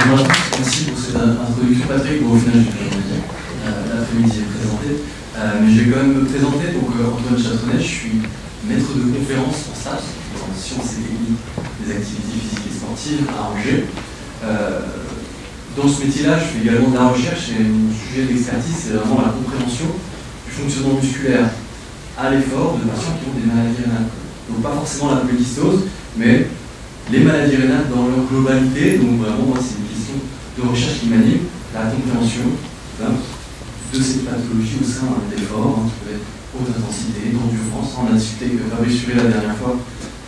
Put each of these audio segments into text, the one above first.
Bonjour à tous, merci pour cette introduction Patrick. Bon, au final, l'après-midi est présenté, mais je vais quand même me présenter. Donc, Antoine Chatronnet, je suis maître de conférence en STAPS, en sciences et techniques des activités physiques et sportives à Angers. Dans ce métier-là, je fais également de la recherche et mon sujet d'expertise, c'est vraiment la compréhension du fonctionnement musculaire à l'effort de patients qui ont des maladies rénales. Donc, pas forcément la polykystose, mais les maladies rénales dans leur globalité. Donc vraiment, moi, c'est une question de recherche qui m'anime, la compréhension de ces pathologies au sein d'un effort, qui peut être haute intensité, d'endurance. On a discuté avec Fabrice Suret la dernière fois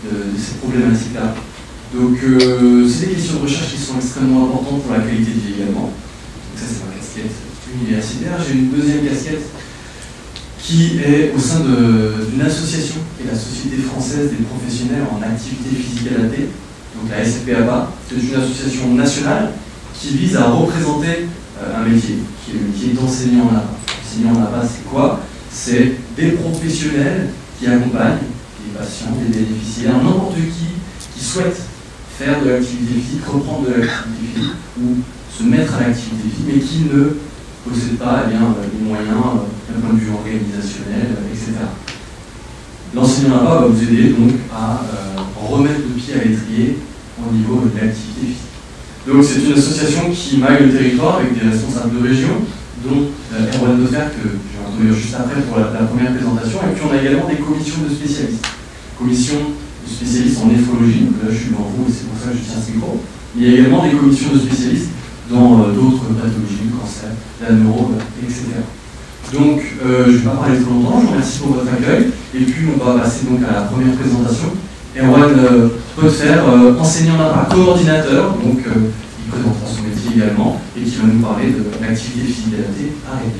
de ces problématiques-là. Donc c'est des questions de recherche qui sont extrêmement importantes pour la qualité de vie également. Donc ça, c'est ma casquette universitaire. J'ai une deuxième casquette qui est au sein d'une association qui est la Société française des professionnels en activité physique adaptée, donc la SFPAPA. C'est une association nationale qui vise à représenter un métier, qui est le métier d'enseignant en APA. Enseignant en APA, c'est quoi? C'est des professionnels qui accompagnent des patients, des bénéficiaires, n'importe qui souhaite faire de l'activité physique, reprendre de l'activité physique ou se mettre à l'activité physique, mais qui ne possède pas les moyens d'un point de vue organisationnel, etc. L'enseignant APA va vous aider donc à remettre le pied à l'étrier au niveau de l'activité physique. Donc c'est une association qui maille le territoire avec des responsables de région, dont Erwan Defer, que je vais introduire juste après pour la première présentation, et puis on a également des commissions de spécialistes. Commission de spécialistes en néphrologie, donc là je suis devant vous et c'est pour ça que je tiens ce micro. Il y a également des commissions de spécialistes dans d'autres pathologies, le cancer, la neuro, etc. Donc, je ne vais pas parler trop longtemps, je vous remercie pour votre accueil, et puis on va passer donc à la première présentation. Erwan Defer, enseignant APA, coordinateur, donc il présentera son métier également, et qui va nous parler de l'activité physique adaptée à REDIF.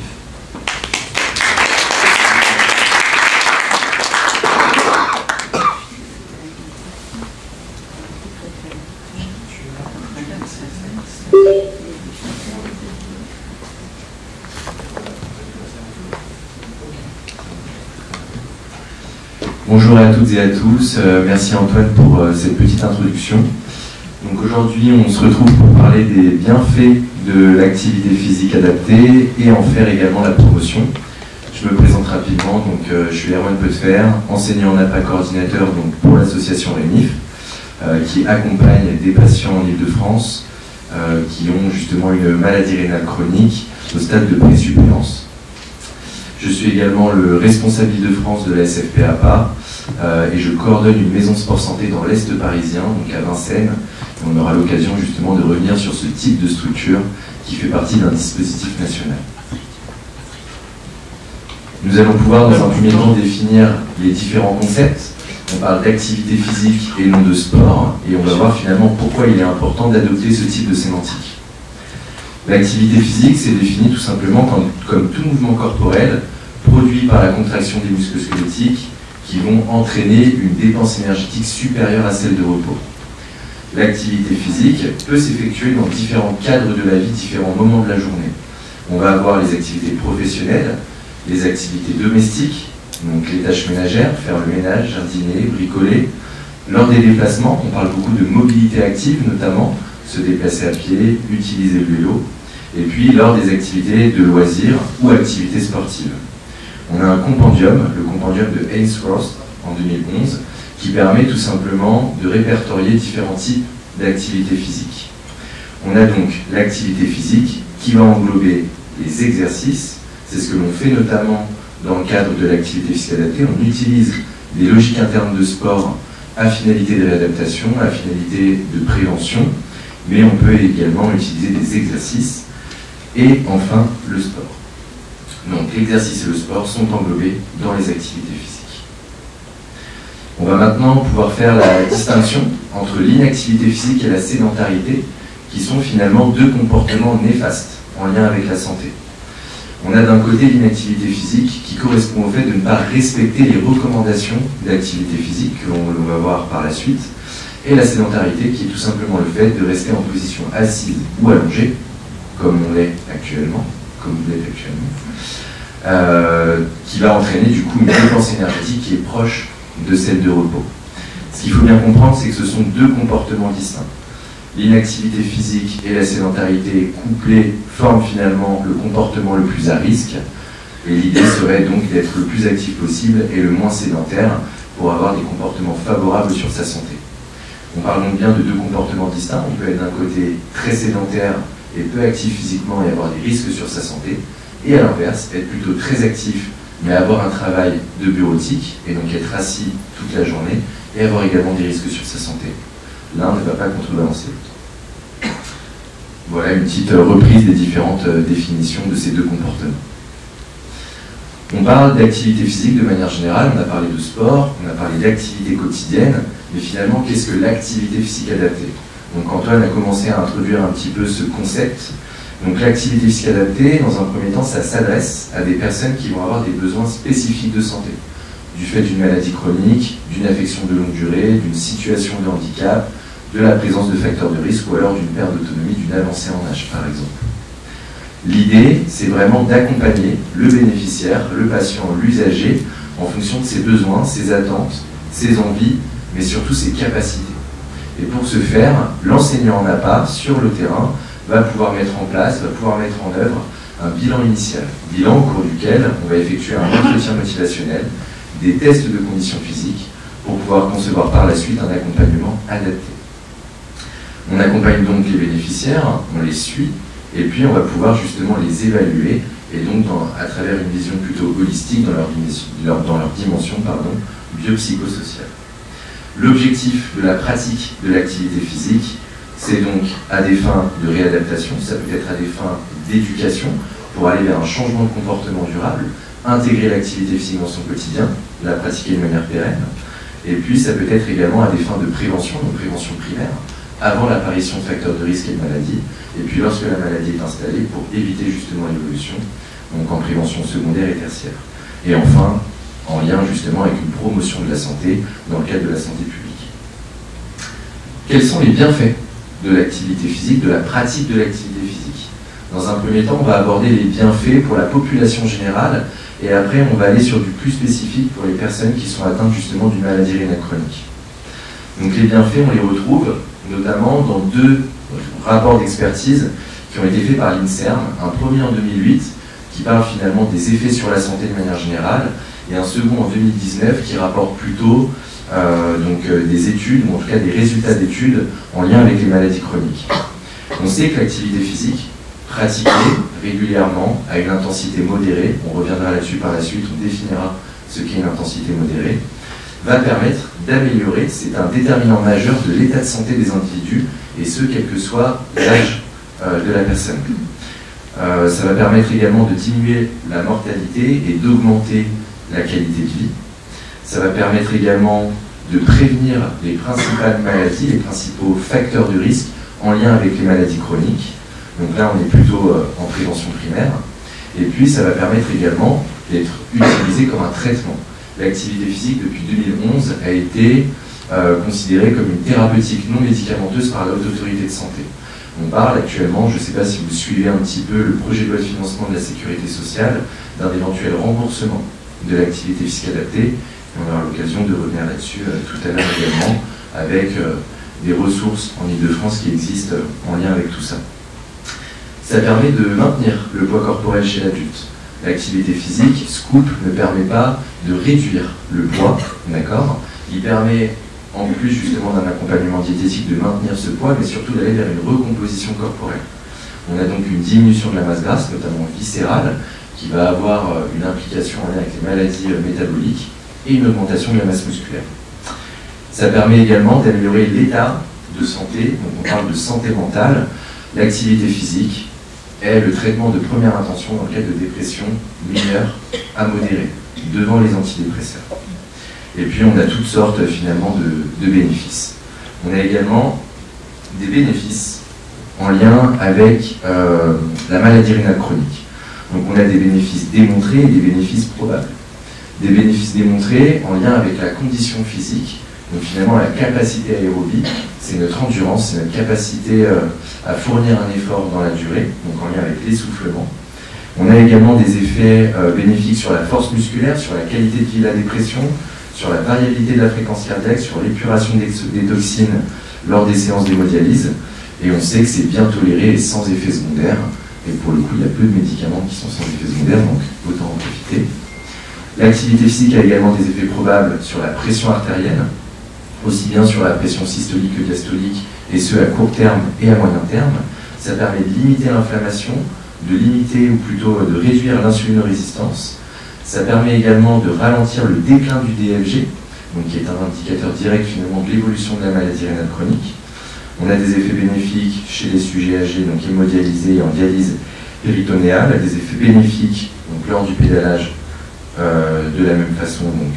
Bonjour à toutes et à tous, merci Antoine pour cette petite introduction. Donc aujourd'hui on se retrouve pour parler des bienfaits de l'activité physique adaptée et en faire également la promotion. Je me présente rapidement, donc je suis Erwan Defer, enseignant en APA coordinateur donc, pour l'association RENIF, qui accompagne des patients en Ile-de-France qui ont justement une maladie rénale chronique au stade de pré-suppléance. Je suis également le responsable Île-de-France de la SFPAPA et je coordonne une maison sport santé dans l'Est parisien, donc à Vincennes. Et on aura l'occasion justement de revenir sur ce type de structure qui fait partie d'un dispositif national. Nous allons pouvoir dans un premier temps définir les différents concepts. On parle d'activité physique et non de sport, et on va voir finalement pourquoi il est important d'adopter ce type de sémantique. L'activité physique, c'est défini tout simplement comme tout mouvement corporel produit par la contraction des muscles squelettiques qui vont entraîner une dépense énergétique supérieure à celle de repos. L'activité physique peut s'effectuer dans différents cadres de la vie, différents moments de la journée. On va avoir les activités professionnelles, les activités domestiques, donc les tâches ménagères, faire le ménage, jardiner, bricoler. Lors des déplacements, on parle beaucoup de mobilité active notamment, se déplacer à pied, utiliser le vélo. Et puis lors des activités de loisirs ou activités sportives. On a un compendium, le compendium de Ainsworth en 2011, qui permet tout simplement de répertorier différents types d'activités physiques. On a donc l'activité physique qui va englober les exercices, c'est ce que l'on fait notamment dans le cadre de l'activité physique adaptée. On utilise des logiques internes de sport à finalité de réadaptation, à finalité de prévention, mais on peut également utiliser des exercices. Et enfin, le sport. Donc l'exercice et le sport sont englobés dans les activités physiques. On va maintenant pouvoir faire la distinction entre l'inactivité physique et la sédentarité, qui sont finalement deux comportements néfastes en lien avec la santé. On a d'un côté l'inactivité physique qui correspond au fait de ne pas respecter les recommandations d'activité physique que l'on va voir par la suite, et la sédentarité qui est tout simplement le fait de rester en position assise ou allongée, comme on l'est actuellement, comme vous l'êtes actuellement, qui va entraîner du coup une dépense énergétique qui est proche de celle de repos. Ce qu'il faut bien comprendre, c'est que ce sont deux comportements distincts. L'inactivité physique et la sédentarité couplées forment finalement le comportement le plus à risque. Et l'idée serait donc d'être le plus actif possible et le moins sédentaire pour avoir des comportements favorables sur sa santé. On parle donc bien de deux comportements distincts. On peut être d'un côté très sédentaire et peu actif physiquement et avoir des risques sur sa santé, et à l'inverse, être plutôt très actif mais avoir un travail de bureautique, et donc être assis toute la journée, et avoir également des risques sur sa santé. L'un ne va pas contrebalancer l'autre. Voilà une petite reprise des différentes définitions de ces deux comportements. On parle d'activité physique de manière générale, on a parlé de sport, on a parlé d'activité quotidienne, mais finalement, qu'est-ce que l'activité physique adaptée? Donc Antoine a commencé à introduire un petit peu ce concept. Donc l'activité physique adaptée, dans un premier temps, ça s'adresse à des personnes qui vont avoir des besoins spécifiques de santé, du fait d'une maladie chronique, d'une affection de longue durée, d'une situation de handicap, de la présence de facteurs de risque ou alors d'une perte d'autonomie, d'une avancée en âge, par exemple. L'idée, c'est vraiment d'accompagner le bénéficiaire, le patient, l'usager, en fonction de ses besoins, ses attentes, ses envies, mais surtout ses capacités. Et pour ce faire, l'enseignant en APA, sur le terrain, va pouvoir mettre en place, va pouvoir mettre en œuvre un bilan initial. Bilan au cours duquel on va effectuer un entretien motivationnel, des tests de conditions physiques, pour pouvoir concevoir par la suite un accompagnement adapté. On accompagne donc les bénéficiaires, on les suit, et puis on va pouvoir justement les évaluer, et donc à travers une vision plutôt holistique dans leur dimension biopsychosociale. L'objectif de la pratique de l'activité physique, c'est donc à des fins de réadaptation, ça peut être à des fins d'éducation, pour aller vers un changement de comportement durable, intégrer l'activité physique dans son quotidien, la pratiquer de manière pérenne, et puis ça peut être également à des fins de prévention, donc prévention primaire, avant l'apparition de facteurs de risque et de maladie, et puis lorsque la maladie est installée, pour éviter justement l'évolution, donc en prévention secondaire et tertiaire. Et enfin, en lien justement avec une promotion de la santé dans le cadre de la santé publique. Quels sont les bienfaits de l'activité physique, de la pratique de l'activité physique? Dans un premier temps, on va aborder les bienfaits pour la population générale, et après on va aller sur du plus spécifique pour les personnes qui sont atteintes justement d'une maladie rénale chronique. Donc les bienfaits, on les retrouve notamment dans deux rapports d'expertise qui ont été faits par l'INSERM, un premier en 2008 qui parle finalement des effets sur la santé de manière générale, et un second en 2019 qui rapporte plutôt des études, ou en tout cas des résultats d'études en lien avec les maladies chroniques. On sait que l'activité physique, pratiquée régulièrement à une intensité modérée, on reviendra là-dessus par la suite, on définira ce qu'est une intensité modérée, va permettre d'améliorer, c'est un déterminant majeur de l'état de santé des individus, et ce, quel que soit l'âge de la personne. Ça va permettre également de diminuer la mortalité et d'augmenter la qualité de vie. Ça va permettre également de prévenir les principales maladies, les principaux facteurs de risque en lien avec les maladies chroniques. Donc là, on est plutôt en prévention primaire. Et puis, ça va permettre également d'être utilisé comme un traitement. L'activité physique, depuis 2011, a été considérée comme une thérapeutique non médicamenteuse par la Haute Autorité de Santé. On parle actuellement, je ne sais pas si vous suivez un petit peu le projet de loi de financement de la sécurité sociale, d'un éventuel remboursement de l'activité physique adaptée. Et on aura l'occasion de revenir là-dessus tout à l'heure également, avec des ressources en Ile-de-France qui existent en lien avec tout ça. Ça permet de maintenir le poids corporel chez l'adulte. L'activité physique, SCOOP, ne permet pas de réduire le poids, d'accord? Il permet, en plus justement d'un accompagnement diététique, de maintenir ce poids, mais surtout d'aller vers une recomposition corporelle. On a donc une diminution de la masse grasse, notamment viscérale, qui va avoir une implication en lien avec les maladies métaboliques, et une augmentation de la masse musculaire. Ça permet également d'améliorer l'état de santé, donc on parle de santé mentale. L'activité physique est le traitement de première intention dans le cas de dépression mineure à modérée, devant les antidépresseurs. Et puis on a toutes sortes finalement de bénéfices. On a également des bénéfices en lien avec la maladie rénale chronique. Donc on a des bénéfices démontrés et des bénéfices probables. Des bénéfices démontrés en lien avec la condition physique, donc finalement la capacité aérobie, c'est notre endurance, c'est notre capacité à fournir un effort dans la durée, donc en lien avec l'essoufflement. On a également des effets bénéfiques sur la force musculaire, sur la qualité de vie de la dépression, sur la variabilité de la fréquence cardiaque, sur l'épuration des toxines lors des séances d'hémodialyse. Et on sait que c'est bien toléré et sans effet secondaire. Et pour le coup, il y a peu de médicaments qui sont sans effet secondaire, donc autant en profiter. L'activité physique a également des effets probables sur la pression artérielle, aussi bien sur la pression systolique que diastolique, et ce à court terme et à moyen terme. Ça permet de limiter l'inflammation, de limiter ou plutôt de réduire l'insulinorésistance. Ça permet également de ralentir le déclin du DFG, donc qui est un indicateur direct finalement de l'évolution de la maladie rénale chronique. On a des effets bénéfiques chez les sujets âgés, donc hémodialysés et en dialyse péritonéale, des effets bénéfiques donc lors du pédalage de la même façon, donc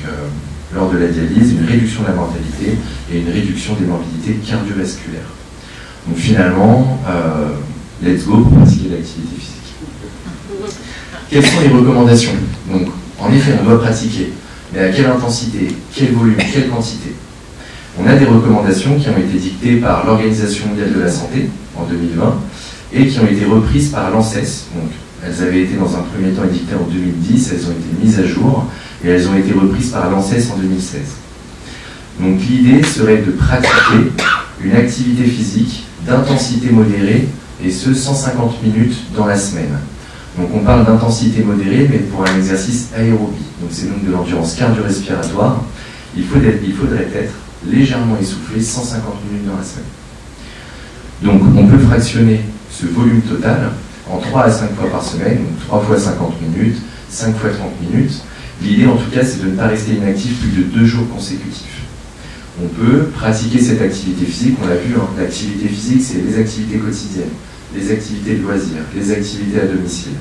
lors de la dialyse, une réduction de la mortalité et une réduction des morbidités cardiovasculaires. Donc finalement, let's go pour pratiquer l'activité physique. Quelles sont les recommandations? Donc en effet, on doit pratiquer, mais à quelle intensité, quel volume, quelle quantité? On a des recommandations qui ont été dictées par l'Organisation mondiale de la santé en 2020 et qui ont été reprises par l'ANSES. Donc, elles avaient été dans un premier temps édictées en 2010, elles ont été mises à jour et elles ont été reprises par l'ANSES en 2016. Donc l'idée serait de pratiquer une activité physique d'intensité modérée et ce 150 minutes dans la semaine. Donc on parle d'intensité modérée mais pour un exercice aérobie. Donc c'est donc de l'endurance cardio-respiratoire. Il faudrait être légèrement essoufflé 150 minutes dans la semaine. Donc on peut fractionner ce volume total en 3 à 5 fois par semaine, donc 3 fois 50 minutes, 5 fois 30 minutes. L'idée en tout cas c'est de ne pas rester inactif plus de 2 jours consécutifs. On peut pratiquer cette activité physique, on l'a vu, hein, l'activité physique c'est les activités quotidiennes, les activités de loisirs, les activités à domicile.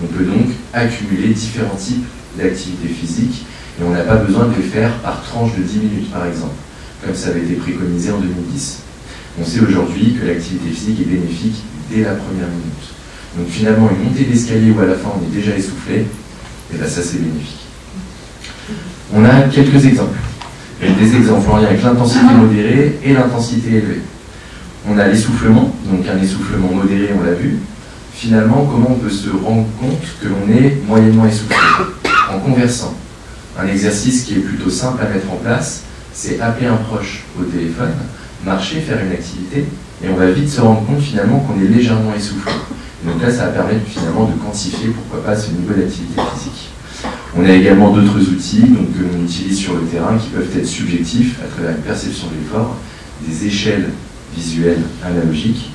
On peut donc accumuler différents types d'activités physiques et on n'a pas besoin de les faire par tranche de 10 minutes par exemple, comme ça avait été préconisé en 2010. On sait aujourd'hui que l'activité physique est bénéfique dès la première minute. Donc finalement, une montée d'escalier où à la fin on est déjà essoufflé, et bien ça c'est bénéfique. On a quelques exemples. Des exemples en lien avec l'intensité modérée et l'intensité élevée. On a l'essoufflement, donc un essoufflement modéré, on l'a vu. Finalement, comment on peut se rendre compte que l'on est moyennement essoufflé? En conversant. Un exercice qui est plutôt simple à mettre en place, c'est appeler un proche au téléphone, marcher, faire une activité, et on va vite se rendre compte finalement qu'on est légèrement essoufflé. Et donc là, ça va permettre finalement de quantifier, pourquoi pas, ce niveau d'activité physique. On a également d'autres outils donc, que l'on utilise sur le terrain qui peuvent être subjectifs à travers une perception de l'effort, des échelles visuelles analogiques,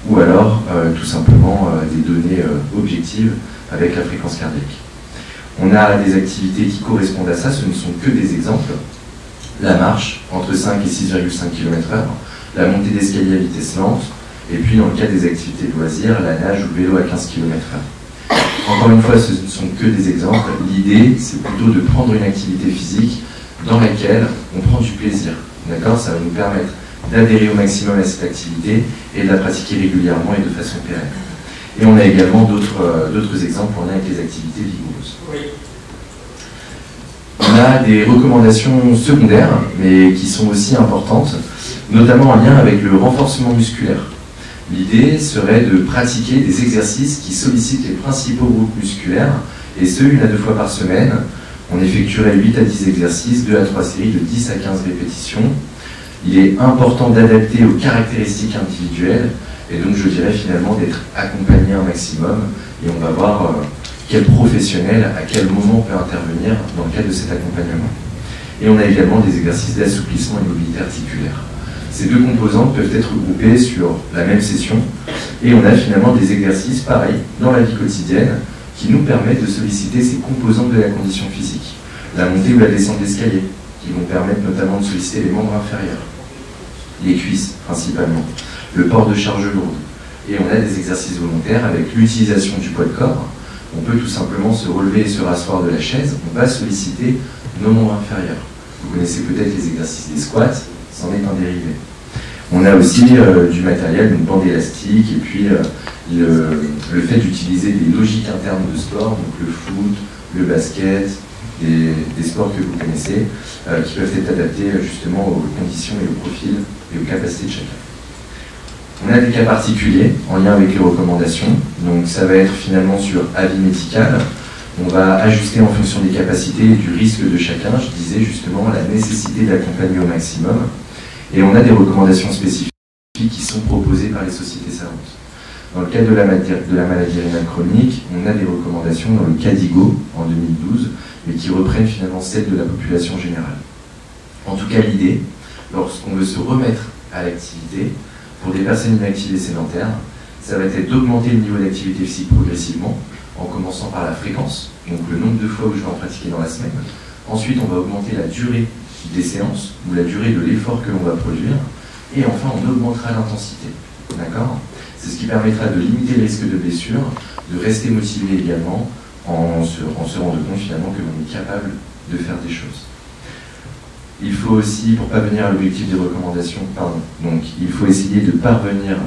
ou alors tout simplement des données objectives avec la fréquence cardiaque. On a des activités qui correspondent à ça, ce ne sont que des exemples. La marche, entre 5 et 6,5 km/h, la montée d'escalier à vitesse lente, et puis dans le cas des activités de loisirs, la nage ou le vélo à 15 km/h. Encore une fois, ce ne sont que des exemples. L'idée, c'est plutôt de prendre une activité physique dans laquelle on prend du plaisir. D'accord ? Ça va nous permettre d'adhérer au maximum à cette activité et de la pratiquer régulièrement et de façon pérenne. Et on a également d'autres exemples en lien avec les activités vigoureuses. Oui. On a des recommandations secondaires, mais qui sont aussi importantes, notamment en lien avec le renforcement musculaire. L'idée serait de pratiquer des exercices qui sollicitent les principaux groupes musculaires, et ce, 1 à 2 fois par semaine. On effectuerait 8 à 10 exercices, 2 à 3 séries de 10 à 15 répétitions. Il est important d'adapter aux caractéristiques individuelles, et donc je dirais finalement d'être accompagné un maximum, et on va voir quel professionnel, à quel moment peut intervenir dans le cadre de cet accompagnement. Et on a également des exercices d'assouplissement et mobilité articulaire. Ces deux composantes peuvent être regroupées sur la même session, et on a finalement des exercices pareils dans la vie quotidienne qui nous permettent de solliciter ces composantes de la condition physique. La montée ou la descente d'escalier, qui vont permettre notamment de solliciter les membres inférieurs, les cuisses principalement, le port de charge lourde. Et on a des exercices volontaires avec l'utilisation du poids de corps. On peut tout simplement se relever et se rasseoir de la chaise, on va solliciter nos membres inférieurs. Vous connaissez peut-être les exercices des squats, c'en est un dérivé. On a aussi du matériel, donc bande élastique, et puis le fait d'utiliser des logiques internes de sport, donc le foot, le basket, des sports que vous connaissez, qui peuvent être adaptés justement aux conditions et aux profils et aux capacités de chacun. On a des cas particuliers en lien avec les recommandations, donc ça va être finalement sur avis médical. On va ajuster en fonction des capacités et du risque de chacun, je disais justement la nécessité d'accompagner au maximum. Et on a des recommandations spécifiques. qui sont proposées par les sociétés savantes. Dans le cas de la maladie rénale chronique, on a des recommandations dans le CADIGO en 2012, mais qui reprennent finalement celles de la population générale. En tout cas, l'idée, lorsqu'on veut se remettre à l'activité, pour des personnes inactives et sédentaires, ça va être d'augmenter le niveau d'activité physique progressivement, en commençant par la fréquence, donc le nombre de fois où je vais en pratiquer dans la semaine. Ensuite, on va augmenter la durée des séances, ou la durée de l'effort que l'on va produire. Et enfin, on augmentera l'intensité. D'accord ? C'est ce qui permettra de limiter le risque de blessure, de rester motivé également, en se rendant compte finalement que l'on est capable de faire des choses. Il faut aussi, pour parvenir à l'objectif des recommandations, donc il faut essayer de parvenir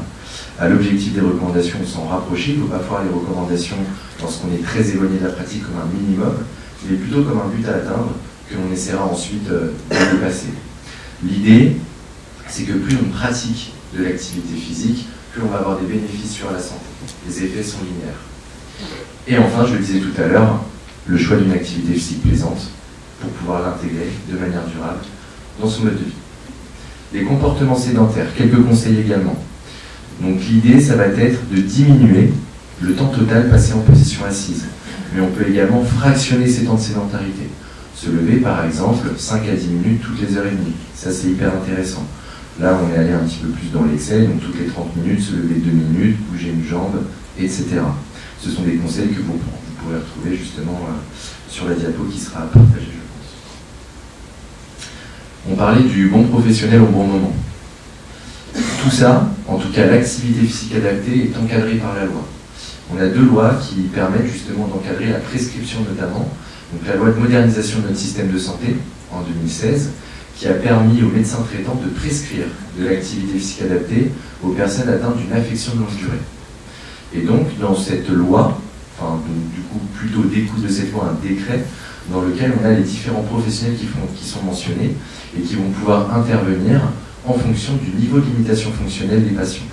à l'objectif des recommandations sans rapprocher. Il ne faut pas voir les recommandations lorsqu'on est très éloigné de la pratique comme un minimum, mais plutôt comme un but à atteindre que l'on essaiera ensuite de dépasser. L'idée, c'est que plus on pratique de l'activité physique, plus on va avoir des bénéfices sur la santé. Les effets sont linéaires. Et enfin, je le disais tout à l'heure, le choix d'une activité physique plaisante pour pouvoir l'intégrer de manière durable dans son mode de vie. Les comportements sédentaires, quelques conseils également. Donc l'idée, ça va être de diminuer le temps total passé en position assise. Mais on peut également fractionner ces temps de sédentarité. Se lever, par exemple, 5 à 10 minutes toutes les heures et demie. Ça, c'est hyper intéressant. Là, on est allé un petit peu plus dans l'excès, donc toutes les 30 minutes, se lever 2 minutes, bouger une jambe, etc. Ce sont des conseils que vous pourrez retrouver justement sur la diapo qui sera partagée, je pense. On parlait du bon professionnel au bon moment. Tout ça, en tout cas l'activité physique adaptée, est encadrée par la loi. On a 2 lois qui permettent justement d'encadrer la prescription notamment. Donc la loi de modernisation de notre système de santé, en 2016, qui a permis aux médecins traitants de prescrire de l'activité physique adaptée aux personnes atteintes d'une affection de longue durée. Et donc, dans cette loi, du coup, plutôt découle de cette loi un décret dans lequel on a les différents professionnels qui sont mentionnés et qui vont pouvoir intervenir en fonction du niveau de limitation fonctionnelle des patients.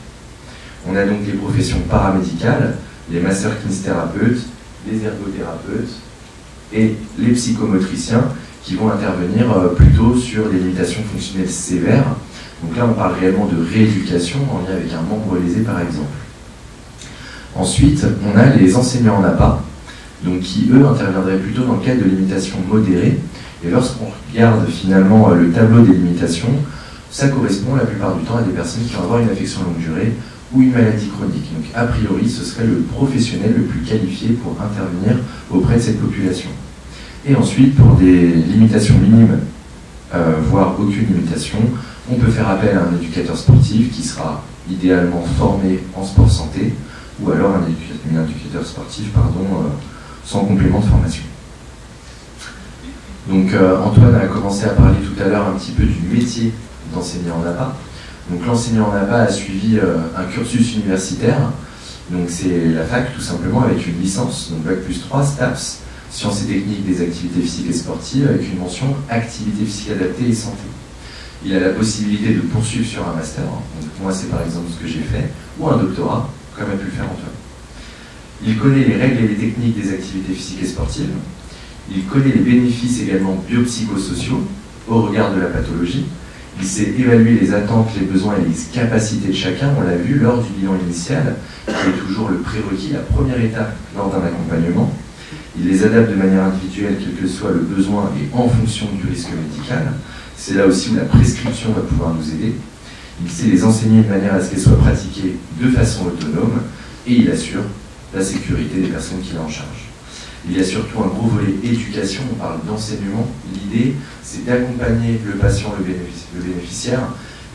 On a donc les professions paramédicales, les masseurs-kinésithérapeutes, les ergothérapeutes et les psychomotriciens qui vont intervenir plutôt sur les limitations fonctionnelles sévères. Donc là, on parle réellement de rééducation en lien avec un membre lésé, par exemple. Ensuite, on a les enseignants en APA, donc qui, eux, interviendraient plutôt dans le cadre de limitations modérées. Et lorsqu'on regarde finalement le tableau des limitations, ça correspond la plupart du temps à des personnes qui vont avoir une affection longue durée ou une maladie chronique. Donc, a priori, ce serait le professionnel le plus qualifié pour intervenir auprès de cette population. Et ensuite, pour des limitations minimes, voire aucune limitation, on peut faire appel à un éducateur sportif qui sera idéalement formé en sport santé, ou alors un éducateur sportif sans complément de formation. Donc Antoine a commencé à parler tout à l'heure un petit peu du métier d'enseignant en APA. Donc l'enseignant en APA a suivi un cursus universitaire, donc c'est la fac tout simplement avec une licence, donc Bac+3, STAPS, sciences et techniques des activités physiques et sportives, avec une mention activité physique adaptée et santé. Il a la possibilité de poursuivre sur un master, donc moi c'est par exemple ce que j'ai fait, ou un doctorat, comme a pu le faire Antoine. Il connaît les règles et les techniques des activités physiques et sportives, il connaît les bénéfices également biopsychosociaux au regard de la pathologie, il sait évaluer les attentes, les besoins et les capacités de chacun, on l'a vu lors du bilan initial, qui est toujours le prérequis, la première étape lors d'un accompagnement. Il les adapte de manière individuelle, quel que soit le besoin et en fonction du risque médical. C'est là aussi où la prescription va pouvoir nous aider. Il sait les enseigner de manière à ce qu'elles soient pratiquées de façon autonome et il assure la sécurité des personnes qu'il a en charge. Il y a surtout un gros volet éducation, on parle d'enseignement. L'idée, c'est d'accompagner le patient, le bénéficiaire,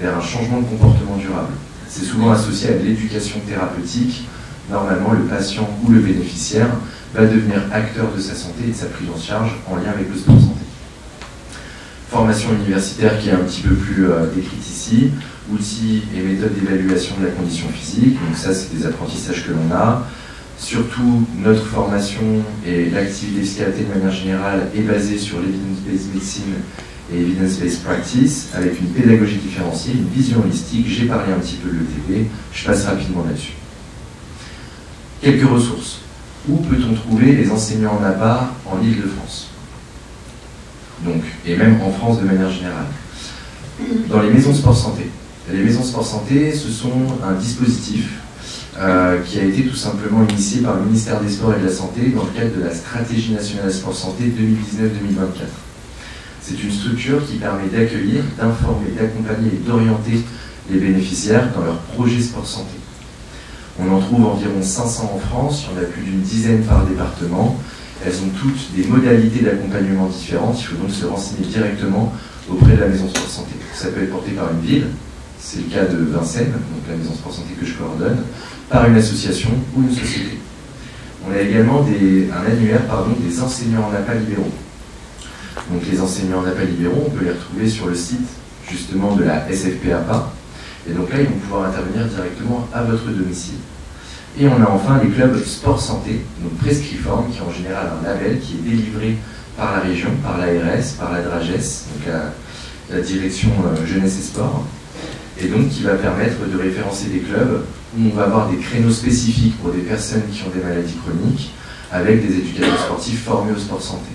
vers un changement de comportement durable. C'est souvent associé à de l'éducation thérapeutique. Normalement, le patient ou le bénéficiaire va devenir acteur de sa santé et de sa prise en charge en lien avec le sport santé. Formation universitaire qui est un petit peu plus décrite ici, outils et méthodes d'évaluation de la condition physique, donc ça c'est des apprentissages que l'on a. Surtout, notre formation et l'activité physique adaptée de manière générale est basée sur l'evidence-based medicine et evidence-based practice, avec une pédagogie différenciée, une vision holistique. J'ai parlé un petit peu de l'ETP, je passe rapidement là-dessus. Quelques ressources. Où peut-on trouver les enseignants en APA en Île-de-France? Donc, et même en France de manière générale. Dans les maisons sport santé. Les maisons sport santé, ce sont un dispositif qui a été tout simplement initié par le ministère des Sports et de la Santé dans le cadre de la Stratégie nationale sport santé 2019-2024. C'est une structure qui permet d'accueillir, d'informer, d'accompagner et d'orienter les bénéficiaires dans leur projet sport santé. On en trouve environ 500 en France, il y en a plus d'une dizaine par département. Elles ont toutes des modalités d'accompagnement différentes, il faut donc se renseigner directement auprès de la maison sport santé. Ça peut être porté par une ville, c'est le cas de Vincennes, donc la maison sport santé que je coordonne, par une association ou une société. On a également un annuaire des enseignants en APA libéraux. Donc les enseignants en APA libéraux, on peut les retrouver sur le site justement de la SFP-APA. Et donc là, ils vont pouvoir intervenir directement à votre domicile. Et on a enfin les clubs sport santé, donc prescriformes, qui ont en général un label qui est délivré par la région, par l'ARS, par la DRAGES, donc la direction jeunesse et sport, et donc qui va permettre de référencer des clubs où on va avoir des créneaux spécifiques pour des personnes qui ont des maladies chroniques, avec des éducateurs sportifs formés au sport santé.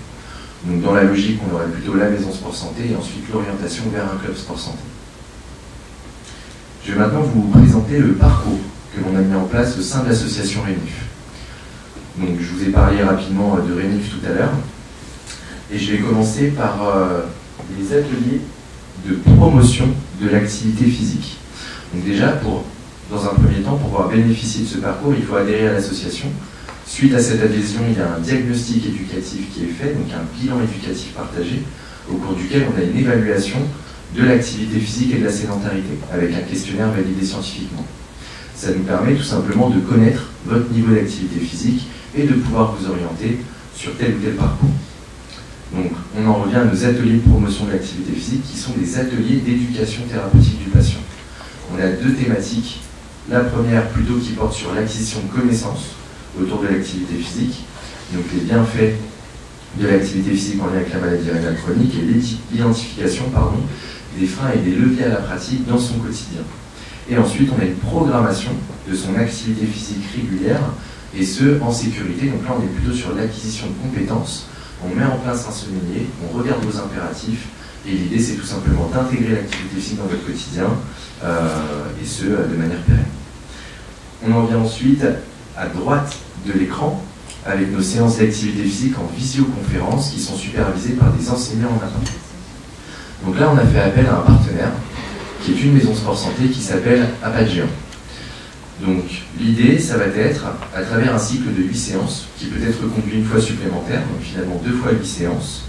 Donc dans la logique, on aurait plutôt la maison sport santé et ensuite l'orientation vers un club sport santé. Je vais maintenant vous présenter le parcours que l'on a mis en place au sein de l'association Rénif. Donc je vous ai parlé rapidement de Rénif tout à l'heure, et je vais commencer par les ateliers de promotion de l'activité physique. Donc déjà, dans un premier temps, pour pouvoir bénéficier de ce parcours, il faut adhérer à l'association. Suite à cette adhésion, il y a un diagnostic éducatif qui est fait, donc un bilan éducatif partagé, au cours duquel on a une évaluation de l'activité physique et de la sédentarité, avec un questionnaire validé scientifiquement. Ça nous permet tout simplement de connaître votre niveau d'activité physique et de pouvoir vous orienter sur tel ou tel parcours. Donc, on en revient à nos ateliers de promotion de l'activité physique, qui sont des ateliers d'éducation thérapeutique du patient. On a deux thématiques. La première, plutôt qui porte sur l'acquisition de connaissances autour de l'activité physique, donc les bienfaits de l'activité physique en lien avec la maladie rénale chronique et l'identification des freins et des leviers à la pratique dans son quotidien. Et ensuite, on a une programmation de son activité physique régulière, et ce, en sécurité. Donc là, on est plutôt sur l'acquisition de compétences. On met en place un semainier, on regarde vos impératifs, et l'idée, c'est tout simplement d'intégrer l'activité physique dans votre quotidien, et ce, de manière pérenne. On en vient ensuite à droite de l'écran, avec nos séances d'activité physique en visioconférence, qui sont supervisées par des enseignants en APA. Donc là, on a fait appel à un partenaire, qui est une maison sport santé qui s'appelle APA Géant. Donc l'idée, ça va être, à travers un cycle de 8 séances, qui peut être conduit une fois supplémentaire, donc finalement 2 fois 8 séances,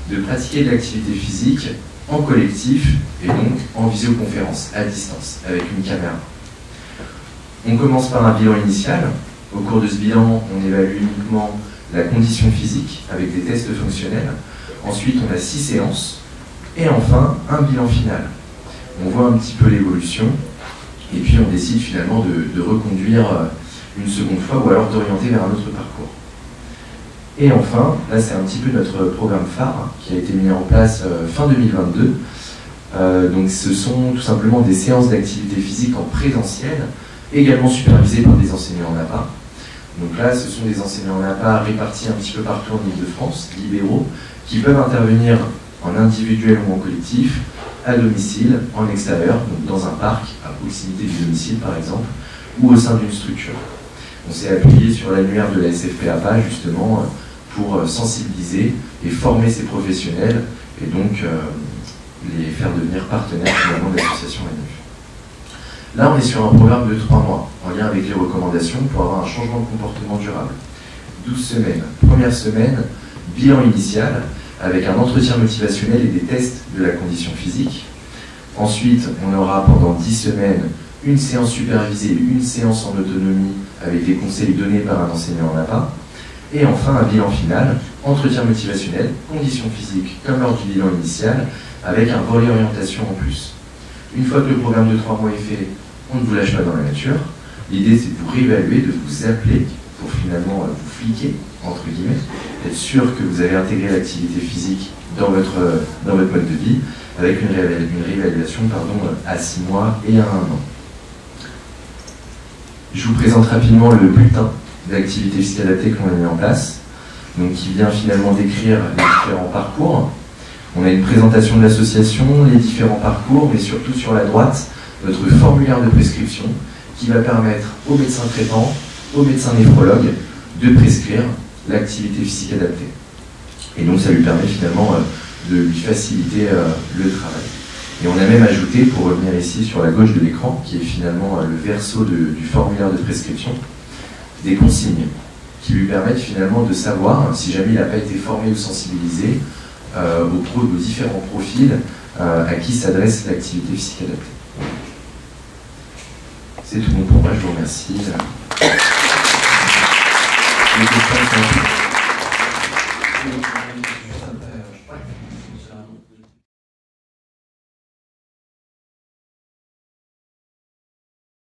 de pratiquer de l'activité physique en collectif et donc en visioconférence, à distance, avec une caméra. On commence par un bilan initial. Au cours de ce bilan, on évalue uniquement la condition physique avec des tests fonctionnels. Ensuite, on a 6 séances. Et enfin, un bilan final. On voit un petit peu l'évolution. Et puis, on décide finalement de reconduire une seconde fois ou alors d'orienter vers un autre parcours. Et enfin, là, c'est un petit peu notre programme phare qui a été mis en place fin 2022. Donc, ce sont tout simplement des séances d'activité physique en présentiel, également supervisées par des enseignants en APA. Donc là, ce sont des enseignants en APA répartis un petit peu partout en Ile-de-France, libéraux, qui peuvent intervenir en individuel ou en collectif, à domicile, en extérieur, donc dans un parc, à proximité du domicile par exemple, ou au sein d'une structure. On s'est appuyé sur l'annuaire de la SFP-APA justement pour sensibiliser et former ces professionnels et donc les faire devenir partenaires finalement de l'association Rénif. Là, on est sur un programme de 3 mois, en lien avec les recommandations pour avoir un changement de comportement durable. 12 semaines. Première semaine, bilan initial, avec un entretien motivationnel et des tests de la condition physique. Ensuite, on aura pendant 10 semaines une séance supervisée, une séance en autonomie, avec des conseils donnés par un enseignant en APA. Et enfin, un bilan final, entretien motivationnel, condition physique, comme lors du bilan initial, avec un volet orientation en plus. Une fois que le programme de 3 mois est fait, on ne vous lâche pas dans la nature. L'idée, c'est de vous réévaluer, de vous appeler pour finalement vous fliquer, entre guillemets, être sûr que vous avez intégré l'activité physique dans votre mode de vie, avec une réévaluation à 6 mois et à 1 an. Je vous présente rapidement le bulletin d'activité physique adaptée que l'on a mis en place, donc qui vient finalement décrire les différents parcours. On a une présentation de l'association, les différents parcours, mais surtout sur la droite, notre formulaire de prescription qui va permettre aux médecins traitants, aux médecins néphrologues de prescrire l'activité physique adaptée. Et donc ça lui permet finalement de lui faciliter le travail. Et on a même ajouté, pour revenir ici sur la gauche de l'écran, qui est finalement le verso du formulaire de prescription, des consignes qui lui permettent finalement de savoir, si jamais il n'a pas été formé ou sensibilisé, aux différents profils à qui s'adresse l'activité physique adaptée. C'est tout bon pour moi, je vous remercie. Les questions sont...